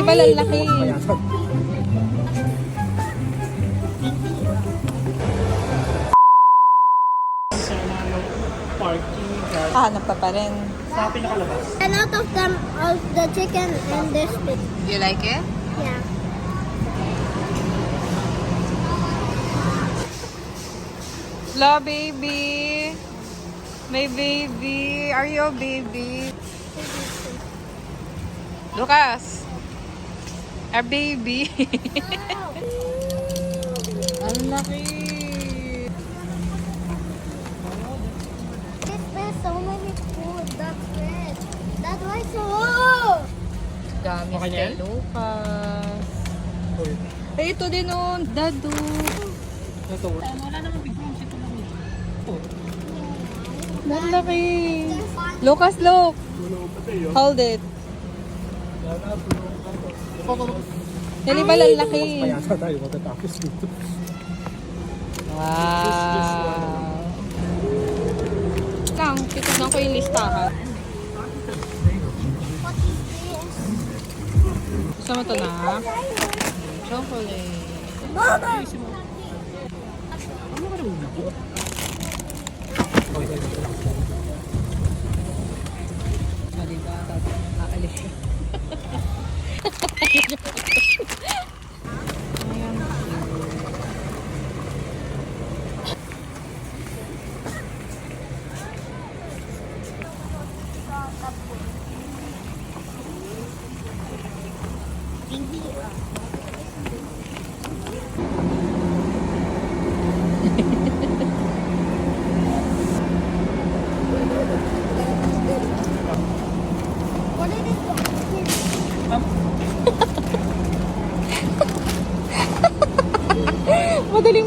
Yan ba lalaki? Hanap ka pa rin. Sa pinakalabas. A lot of them of the chicken and this bit. You like it? Yeah. Hello, baby. My baby. Are you a baby? Lucas. Our baby. Ang laki. There's so many food. That's it. That's why so. Gamit Okay na kay yan? Lucas. Eh, ito din oh. Dadu. Ito. Wala naman big room. Ito lang ito. Ang laki. Lucas, look. Hold it. Yan ba lalaki? Kaya sa tayo matatapos dito. Wow. Lang, titignan ko yung listahan. What is this? Gusto mo ito na? Chocolate. Mama! Ah, diba? Aalis siya. Ayan. What is this?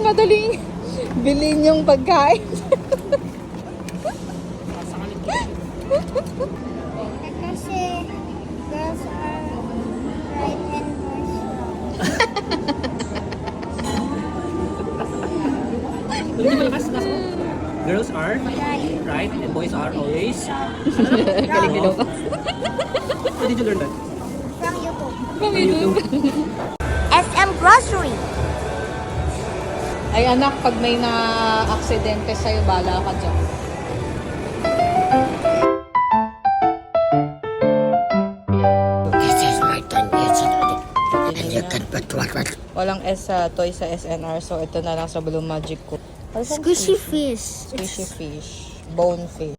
Madaling bilhin yung pagkain. Kasi girls are right and boys wrong. Girls are right and boys are always. Galing ni Lucas. How did you learn that? From YouTube. From YouTube. SM Grocery. Ay anak, pag may na-aksidente sa'yo, bala ka dyan. This is my turn. Yes, and you can put what? Walang S sa toy sa SNR, so ito na lang sa Blue Magic ko. Squishy fish. Squishy fish. Bone fish.